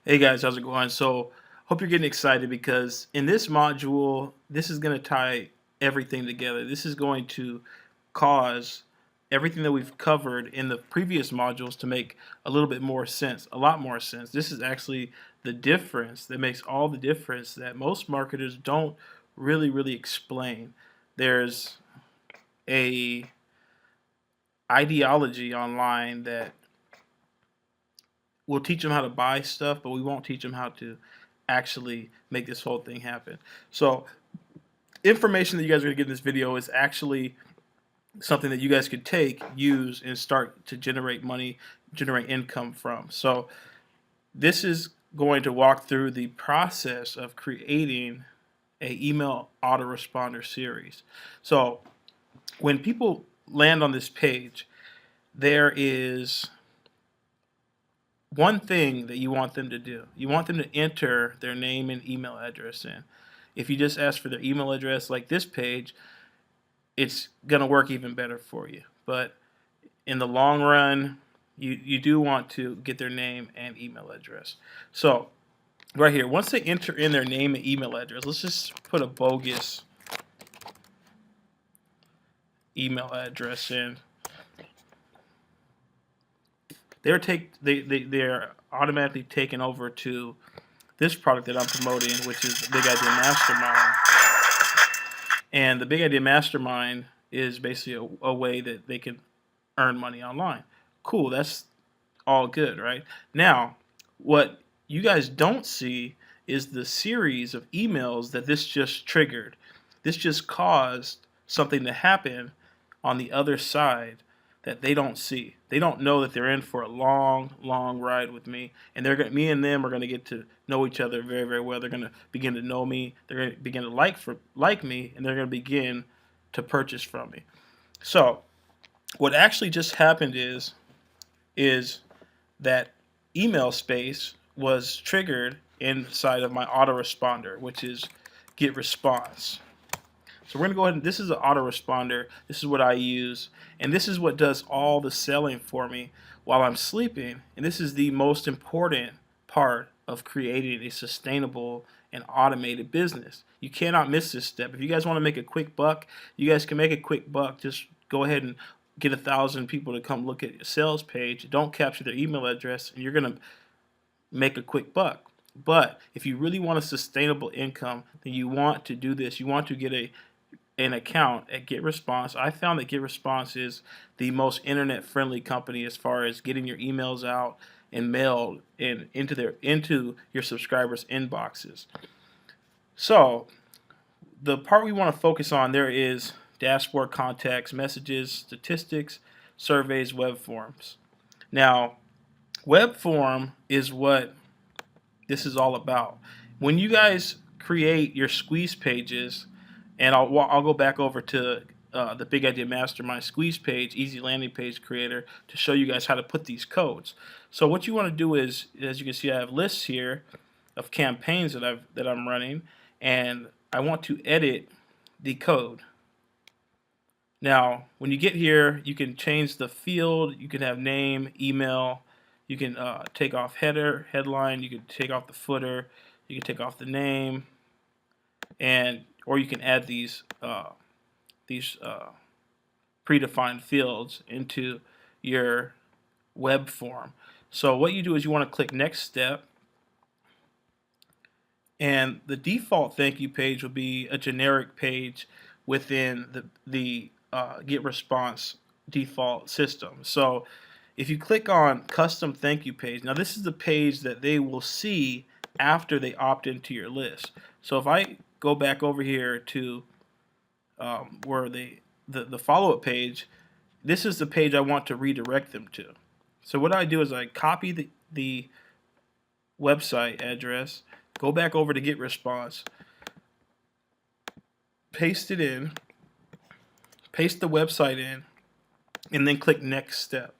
Hey guys, how's it going? So, hope you're getting excited because in this module, this is going to tie everything together. This is going to cause everything that we've covered in the previous modules to make a little bit more sense, a lot more sense. This is actually the difference that makes all the difference that most marketers don't really explain. There's a ideology online that we'll teach them how to buy stuff, but we won't teach them how to actually make this whole thing happen. So information that you guys are going to get in this video is actually something that you guys could take, use, and start to generate money, generate income from. So this is going to walk through the process of creating a email autoresponder series. So when people land on this page, there is one thing that you want them to do. You want them to enter their name and email address in. If you just ask for their email address like this page, it's going to work even better for you. But in the long run, you do want to get their name and email address. So right here, once they enter in their name and email address, let's just put a bogus email address in. They're automatically taken over to this product that I'm promoting, which is the Big Idea Mastermind. And the Big Idea Mastermind is basically a way that they can earn money online. Cool, that's all good, right? Now, what you guys don't see is the series of emails that this just triggered. This just caused something to happen on the other side that they don't see. They don't know that they're in for a long ride with me, and me and them are going to get to know each other very well. They're going to begin to know me. They're going to begin to like me, and they're going to begin to purchase from me. So, what actually just happened is that email space was triggered inside of my autoresponder, which is GetResponse. So we're going to go ahead and this is an autoresponder. This is what I use, and this is what does all the selling for me while I'm sleeping. And this is the most important part of creating a sustainable and automated business. You cannot miss this step. If you guys want to make a quick buck, you guys can make a quick buck. Just go ahead and get 1,000 people to come look at your sales page. Don't capture their email address, and you're going to make a quick buck. But if you really want a sustainable income, then you want to do this. You want to get an account at GetResponse. I found that GetResponse is the most internet-friendly company as far as getting your emails out and mailed and into your subscribers' inboxes. So the part we want to focus on there is dashboard, contacts, messages, statistics, surveys, web forms. Now, web form is what this is all about. When you guys create your squeeze pages, and I'll go back over to the Big Idea Mastermind squeeze page, easy landing page creator, to show you guys how to put these codes. So what you want to do is, as you can see, I have lists here of campaigns that I'm running, and I want to edit the code. Now, when you get here, you can change the field. You can have name, email. You can take off header, headline. You can take off the footer. You can take off the name, or you can add these predefined fields into your web form. So what you do is you want to click Next Step, and the default thank you page will be a generic page within the GetResponse default system. So if you click on Custom Thank You page, now this is the page that they will see after they opt into your list. So if I go back over here to where the follow-up page, this is the page I want to redirect them to. So what I do is I copy the website address, go back over to GetResponse, paste it in, paste the website in, and then click Next Step.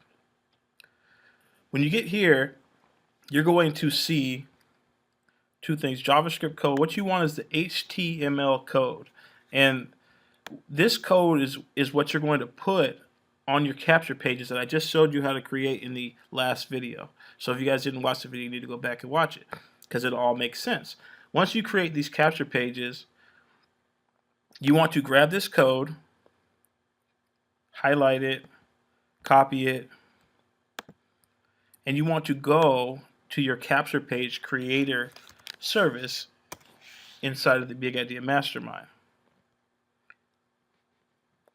When you get here, you're going to see two things: JavaScript code. What you want is the HTML code, and this code is what you're going to put on your capture pages that I just showed you how to create in the last video. So if you guys didn't watch the video, you need to go back and watch it because it all makes sense. Once you create these capture pages, you want to grab this code, highlight it, copy it, and you want to go to your capture page creator service inside of the Big Idea Mastermind.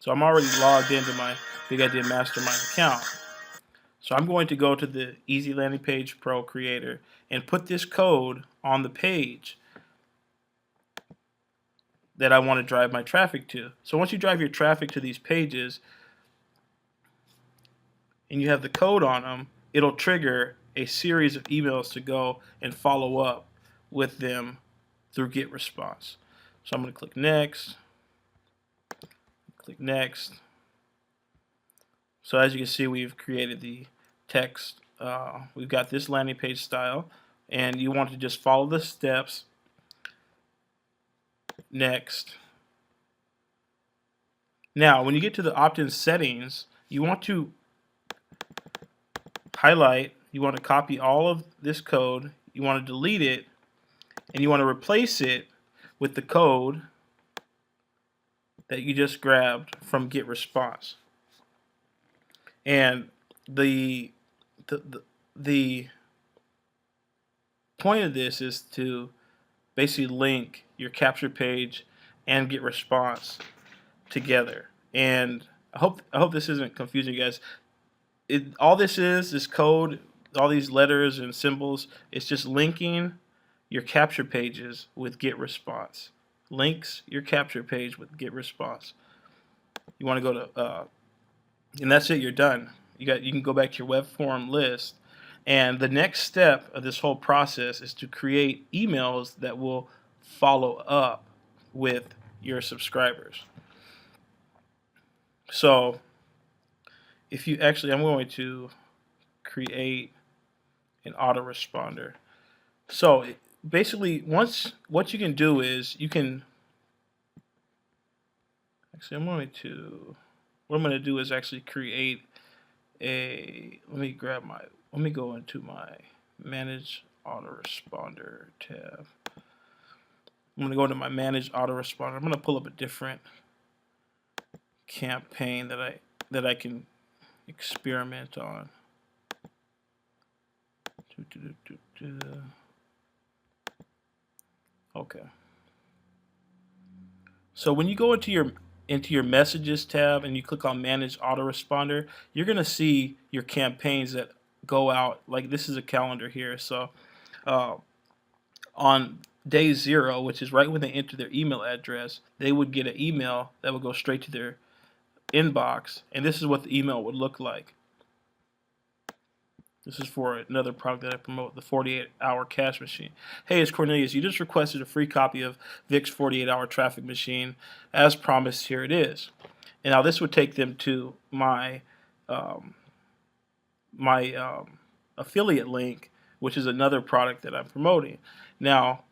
So I'm already logged into my Big Idea Mastermind account. So I'm going to go to the Easy Landing Page Pro Creator and put this code on the page that I want to drive my traffic to. So once you drive your traffic to these pages and you have the code on them, it'll trigger a series of emails to go and follow up with them through GetResponse. So I'm going to click next, click next. So as you can see, we've created the text. We've got this landing page style, and you want to just follow the steps. Next. Now, when you get to the opt-in settings, you want to highlight, you want to copy all of this code, you want to delete it, and you want to replace it with the code that you just grabbed from GetResponse. And the point of this is to basically link your capture page and GetResponse together. And I hope this isn't confusing you guys. All this is this code, all these letters and symbols, it's just linking your capture pages with GetResponse. Links your capture page with GetResponse. You want to go to and that's it, you're done. You can go back to your web form list, and the next step of this whole process is to create emails that will follow up with your subscribers. So if you actually, I'm going to create an autoresponder. So basically, what you can do is you can actually, what I'm going to do is actually create let me go into my Manage Autoresponder tab. I'm going to go into my Manage Autoresponder. I'm going to pull up a different campaign that I can experiment on. Okay. So when you go into your Messages tab and you click on Manage Autoresponder, you're going to see your campaigns that go out. Like this is a calendar here. So on day 0, which is right when they enter their email address, they would get an email that would go straight to their inbox, and this is what the email would look like. This is for another product that I promote, the 48-hour cash machine. Hey, it's Cornelius. You just requested a free copy of Vic's 48-hour traffic machine. As promised, here it is. And now this would take them to my affiliate link, which is another product that I'm promoting. Now,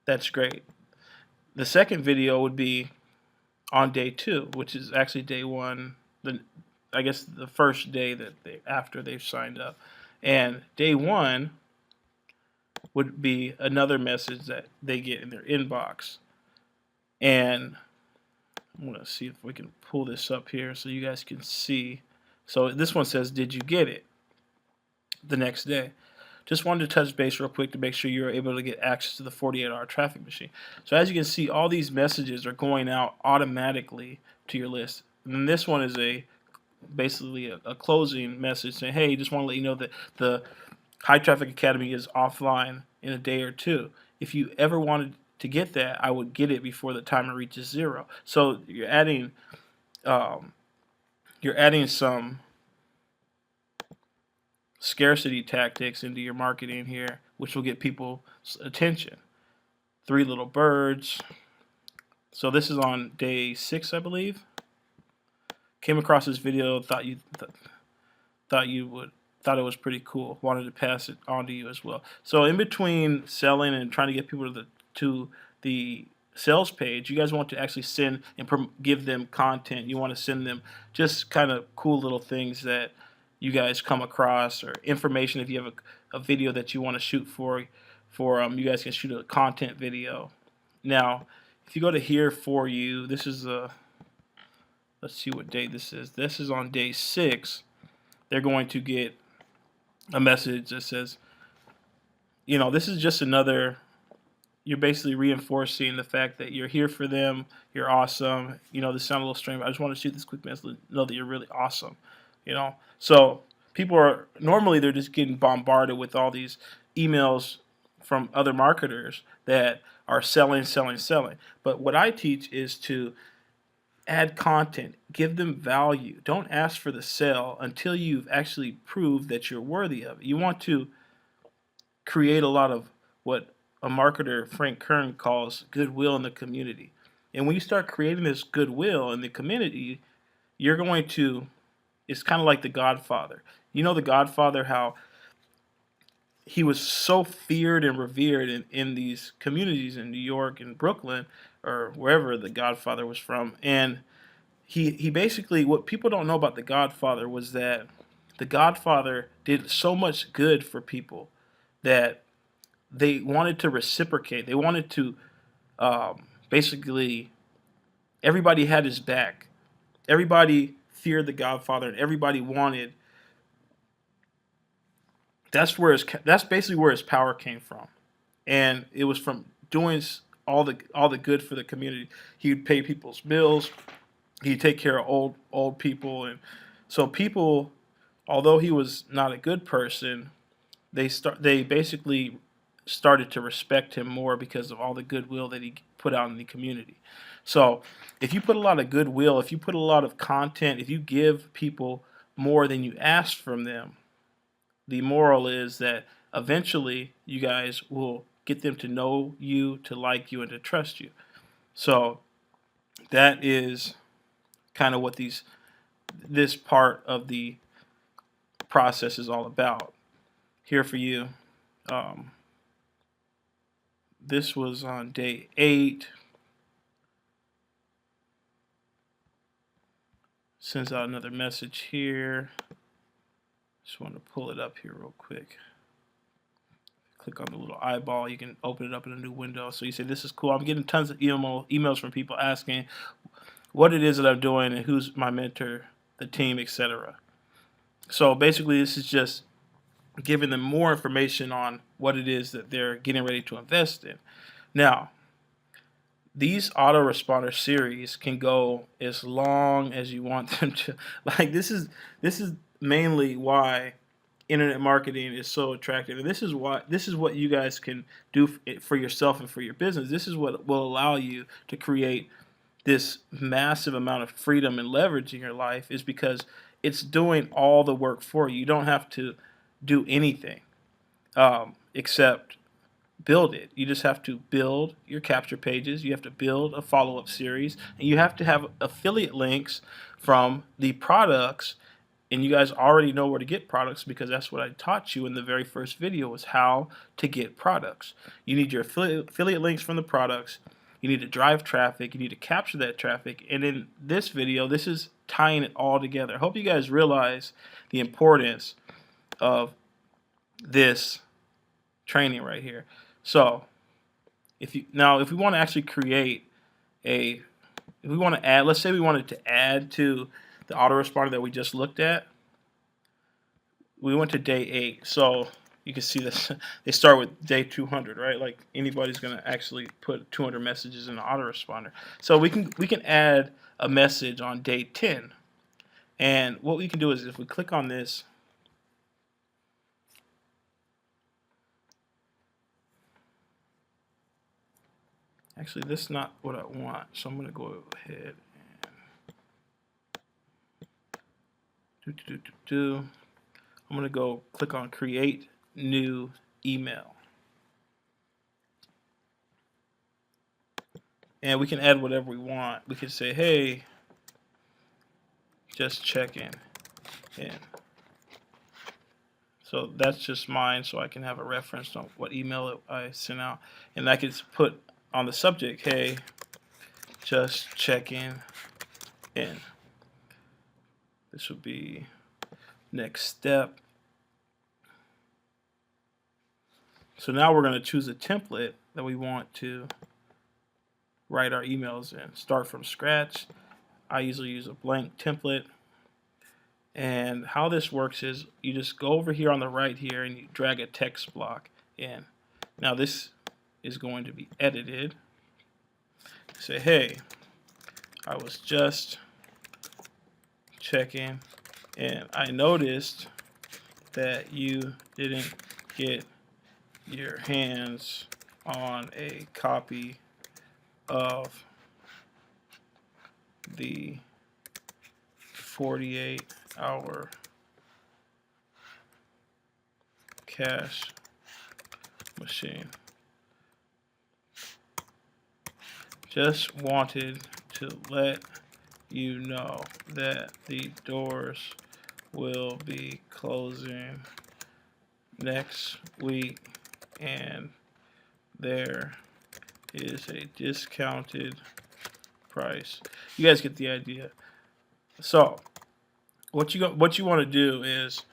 that's great. The second video would be on day 2, which is actually day 1. I guess the first day that after they've signed up. And day 1 would be another message that they get in their inbox. And I'm going to see if we can pull this up here so you guys can see. So this one says, did you get it? The next day. Just wanted to touch base real quick to make sure you're able to get access to the 48-hour traffic machine. So as you can see, all these messages are going out automatically to your list. And then this one is basically a closing message saying, hey, just want to let you know that the High Traffic Academy is offline in a day or 2. If you ever wanted to get that, I would get it before the timer reaches 0. So you're adding some scarcity tactics into your marketing here, which will get people's attention. 3 little birds. So this is on day 6, I believe. Came across this video, thought it was pretty cool. Wanted to pass it on to you as well. So in between selling and trying to get people to the sales page, you guys want to actually send and give them content. You want to send them just kind of cool little things that you guys come across, or information. If you have a video that you want to shoot you guys can shoot a content video. Now, if you go to here for you, this is let's see what day this is. This is on day 6. They're going to get a message that says, this is just another. You're basically reinforcing the fact that you're here for them. You're awesome. This sounds a little strange, but I just want to shoot this quick message to know that you're really awesome. So people are normally, they're just getting bombarded with all these emails from other marketers that are selling. But what I teach is to add content, give them value. Don't ask for the sale until you've actually proved that you're worthy of it. You want to create a lot of what a marketer, Frank Kern, calls goodwill in the community. And when you start creating this goodwill in the community, you're going to, it's kind of like The Godfather. The Godfather, how he was so feared and revered in these communities in New York and Brooklyn, or wherever The Godfather was from. And he basically, what people don't know about The Godfather was that The Godfather did so much good for people that they wanted to reciprocate. They wanted to basically, everybody had his back. Everybody feared The Godfather, and everybody wanted. That's basically where his power came from, and it was from doing all the good for the community. He would pay people's bills. He'd take care of old people, and so people, although he was not a good person, they basically started to respect him more because of all the goodwill that he put out in the community. So if you put a lot of goodwill, if you put a lot of content, if you give people more than you ask from them, the moral is that eventually you guys will get them to know you, to like you, and to trust you. So that is kind of what this part of the process is all about. Here for you. This was on day 8. Sends out another message here. Just want to pull it up here real quick. Click on the little eyeball. You can open it up in a new window. So you say, this is cool. I'm getting tons of emails from people asking what it is that I'm doing and who's my mentor, the team, etc. So basically, this is just giving them more information on what it is that they're getting ready to invest in. Now, these autoresponder series can go as long as you want them to. Like, this is mainly why internet marketing is so attractive, and this is what you guys can do for yourself and for your business. This is what will allow you to create this massive amount of freedom and leverage in your life, is because it's doing all the work for you. You don't have to do anything except build it. You just have to build your capture pages. You have to build a follow-up series, and you have to have affiliate links from the products. And you guys already know where to get products, because that's what I taught you in the very first video, was how to get products. You need your affiliate links from the products. You need to drive traffic. You need to capture that traffic. And in this video, this is tying it all together. I hope you guys realize the importance of this training right here. So if we want to actually create if we want to add, let's say we wanted to add to the autoresponder that we just looked at. We went to day 8, so you can see this. They start with day 200, right? Like, anybody's going to actually put 200 messages in the autoresponder. So we can add a message on day 10, and what we can do is, if we click on this, actually, this is not what I want, so I'm going to go ahead and I'm going to go click on create new email. And we can add whatever we want. We can say, hey, just checking in. So that's just mine, so I can have a reference on what email I sent out. And I can put on the subject, hey, just checking in. This would be next step. So now we're going to choose a template that we want to write our emails in. Start from scratch. I usually use a blank template. And how this works is you just go over here on the right here and you drag a text block in. Now this is going to be edited. Say, hey, I was just checking and I noticed that you didn't get your hands on a copy of the 48-hour cash machine. Just wanted to let you know that the doors will be closing next week and there is a discounted price. You guys get the idea. So what you want to do is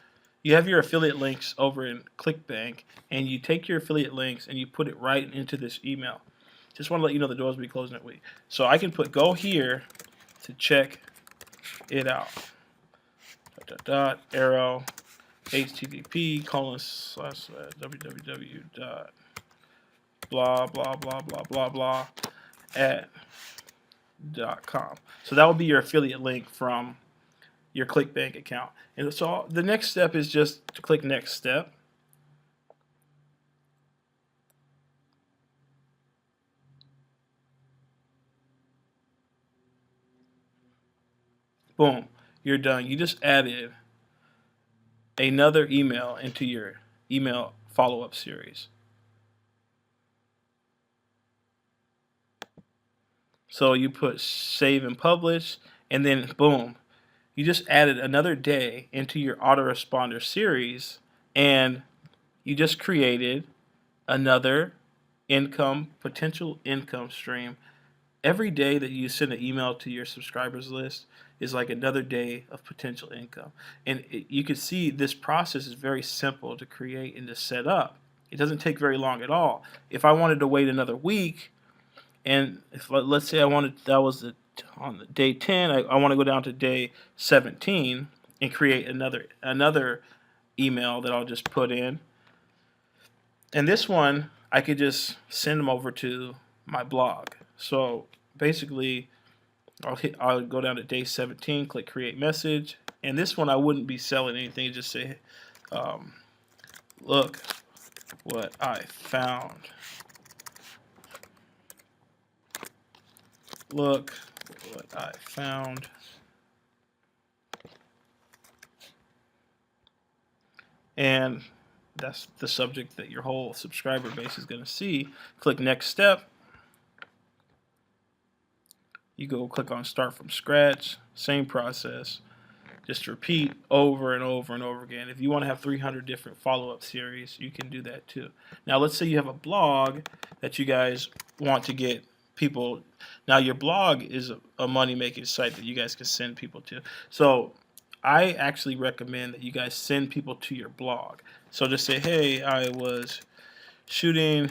you have your affiliate links over in ClickBank and you take your affiliate links and you put it right into this email. Just want to let you know the doors will be closing that week. So I can put go here to check it out. Arrow http ://www. blah blah blah blah blah blah @.com. So that will be your affiliate link from your ClickBank account. And so the next step is just to click next step. Boom, you're done. You just added another email into your email follow-up series. So you put save and publish, and then boom, you just added another day into your autoresponder series, and you just created another potential income stream. Every day that you send an email to your subscribers list is like another day of potential income. And you can see this process is very simple to create and to set up. It doesn't take very long at all. If I wanted to wait another week, and if let's say I wanted that was on the day 10, I want to go down to day 17 and create another email that I'll just put in. And this one I could just send them over to my blog. So basically I'll go down to day 17, click create message, and this one I wouldn't be selling anything. Just say look what I found. Look what I found. And that's the subject that your whole subscriber base is going to see. Click next step. You go click on start from scratch. Same process. Just repeat over and over and over again. If you want to have 300 different follow-up series, you can do that too. Now let's say you have a blog that you guys want to get people. Now your blog is a money-making site that you guys can send people to. So I actually recommend that you guys send people to your blog. So just say, hey, I was shooting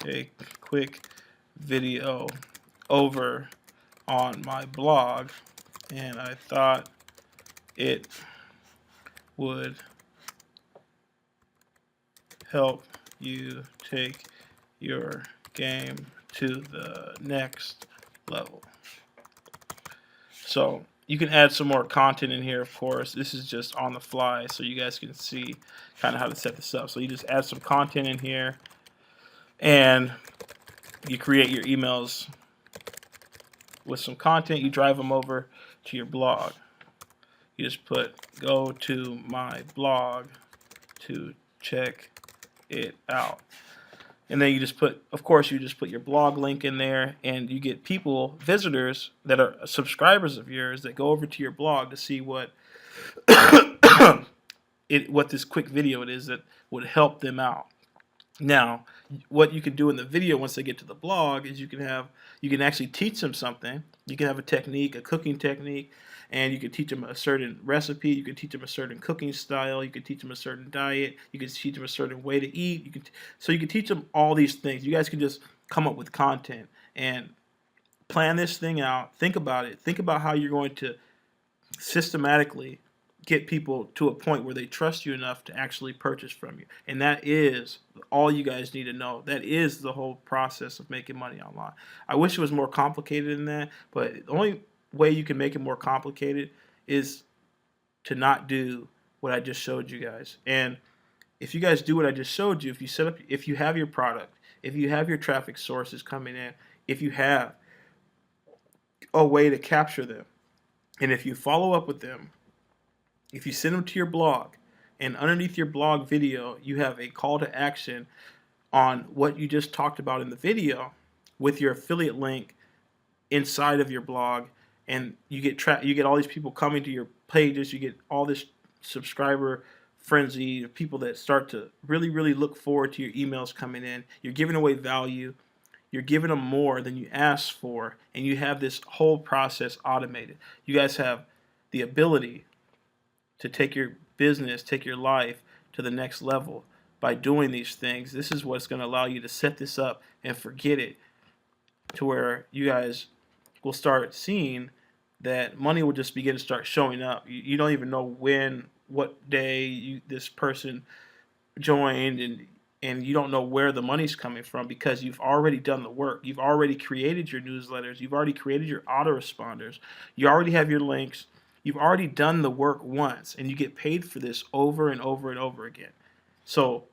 a quick video over on my blog and I thought it would help you take your game to the next level. So you can add some more content in here, of course. This is just on the fly so you guys can see kind of how to set this up. So you just add some content in here and you create your emails with some content. You drive them over to your blog. You just put go to my blog to check it out. And then you just put, of course, you just put your blog link in there, and you get people, visitors that are subscribers of yours that go over to your blog to see what what this quick video it is that would help them out. Now, what you can do in the video once they get to the blog is you can actually teach them something. You can have a technique, a cooking technique, and you can teach them a certain recipe. You can teach them a certain cooking style. You can teach them a certain diet. You can teach them a certain way to eat. So you can teach them all these things. You guys can just come up with content and plan this thing out. Think about it. Think about how you're going to systematically get people to a point where they trust you enough to actually purchase from you. And that is all you guys need to know. That is the whole process of making money online. I wish it was more complicated than that, but the only way you can make it more complicated is to not do what I just showed you guys. And if you guys do what I just showed you, if you have your product, if you have your traffic sources coming in, if you have a way to capture them, and if you follow up with them, if you send them to your blog, and underneath your blog video, you have a call to action on what you just talked about in the video with your affiliate link inside of your blog, and you get all these people coming to your pages, you get all this subscriber frenzy of people that start to really look forward to your emails coming in. You're giving away value. You're giving them more than you asked for, and you have this whole process automated. You guys have the ability to take your business, take your life to the next level by doing these things. This is what's going to allow you to set this up and forget it, to where you guys will start seeing that money will just begin to start showing up. You don't even know when, what day this person joined, and you don't know where the money's coming from, because you've already done the work. You've already created your newsletters. You've already created your autoresponders. You already have your links. You've already done the work once, and you get paid for this over and over and over again. So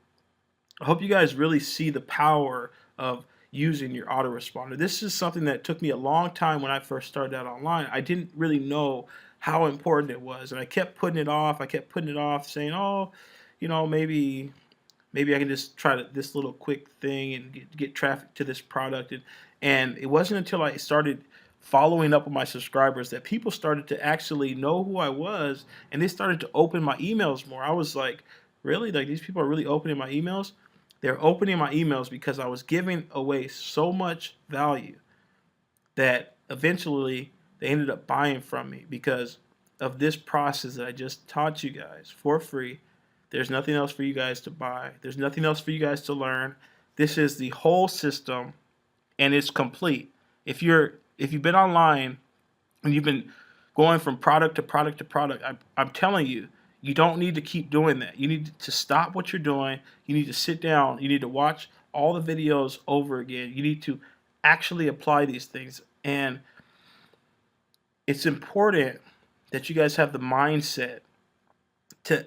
I hope you guys really see the power of using your autoresponder. This is something that took me a long time when I first started out online. I didn't really know how important it was, and I kept putting it off. I kept putting it off, saying, oh, maybe I can just try this little quick thing and get traffic to this product. And it wasn't until I started following up with my subscribers that people started to actually know who I was, and they started to open my emails more. I was like, really? Like, these people are really opening my emails? They're opening my emails because I was giving away so much value that eventually they ended up buying from me because of this process that I just taught you guys for free. There's nothing else for you guys to buy. There's nothing else for you guys to learn. This is the whole system, and it's complete. If you've been online and you've been going from product to product to product, I'm telling you, you don't need to keep doing that. You need to stop what you're doing. You need to sit down. You need to watch all the videos over again. You need to actually apply these things. And it's important that you guys have the mindset to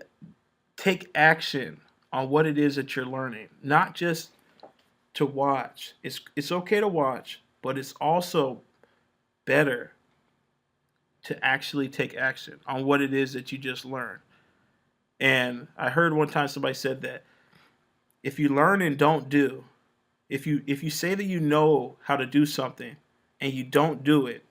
take action on what it is that you're learning, not just to watch. It's okay to watch, but it's also better to actually take action on what it is that you just learned. And I heard one time somebody said that if you learn and don't do, if you say that you know how to do something and you don't do it,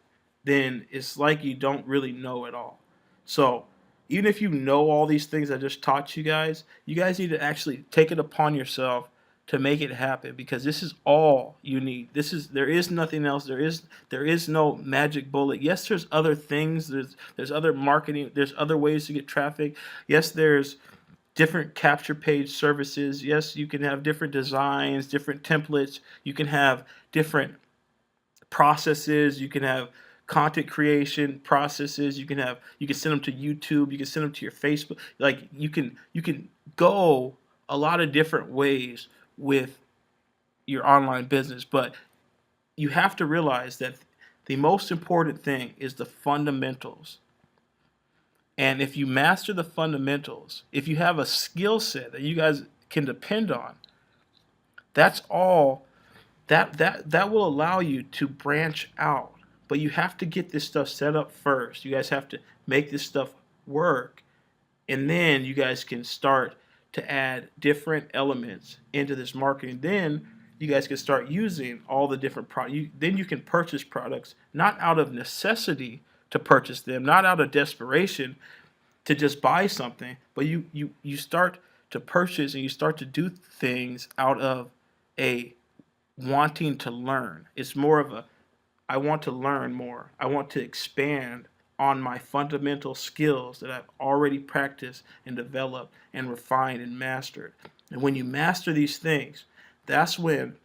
then it's like you don't really know at all. So even if you know all these things I just taught you guys need to actually take it upon yourself to make it happen, because this is all you need. There is nothing else. There is no magic bullet. Yes, there's other things. There's other marketing. There's other ways to get traffic. Yes, there's different capture page services. Yes, you can have different designs, different templates. You can have different processes. You can have content creation processes. You can send them to YouTube. You can send them to your Facebook. Like, you can go a lot of different ways with your online business, but you have to realize that the most important thing is the fundamentals. And if you master the fundamentals, if you have a skill set that you guys can depend on, that's all that will allow you to branch out. But you have to get this stuff set up first. You guys have to make this stuff work, and then you guys can start to add different elements into this marketing. Then you guys can start using all the different products. Then you can purchase products not out of necessity to purchase them, not out of desperation to just buy something, but you start to purchase and you start to do things out of a wanting to learn. It's more of a, I want to learn more. I want to expand on my fundamental skills that I've already practiced and developed and refined and mastered. And when you master these things, that's when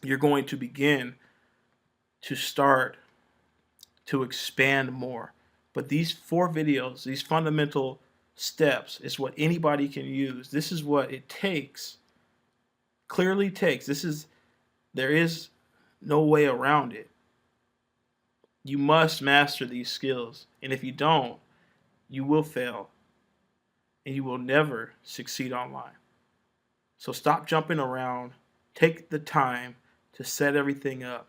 you're going to begin to start to expand more. But these 4 videos, these fundamental steps, is what anybody can use. This is what it takes, clearly takes. There is no way around it. You must master these skills. And if you don't, you will fail. And you will never succeed online. So stop jumping around. Take the time to set everything up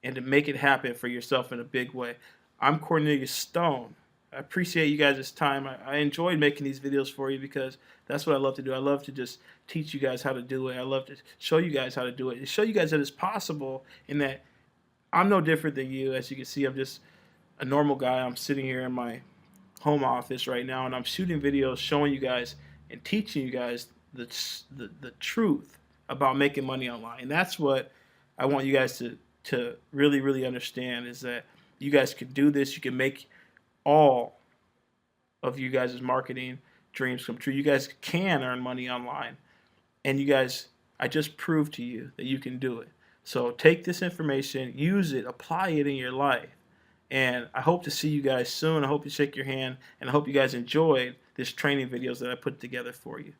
and to make it happen for yourself in a big way. I'm Cornelius Stone. I appreciate you guys' time. I enjoyed making these videos for you because that's what I love to do. I love to just teach you guys how to do it. I love to show you guys how to do it and show you guys that it's possible, and that I'm no different than you. As you can see, I'm just a normal guy. I'm sitting here in my home office right now, and I'm shooting videos showing you guys and teaching you guys the truth about making money online. And that's what I want you guys to really, really understand, is that you guys can do this. You can make all of you guys' marketing dreams come true. You guys can earn money online. And you guys, I just proved to you that you can do it. So take this information, use it, apply it in your life. And I hope to see you guys soon. I hope you shake your hand, and I hope you guys enjoyed this training videos that I put together for you.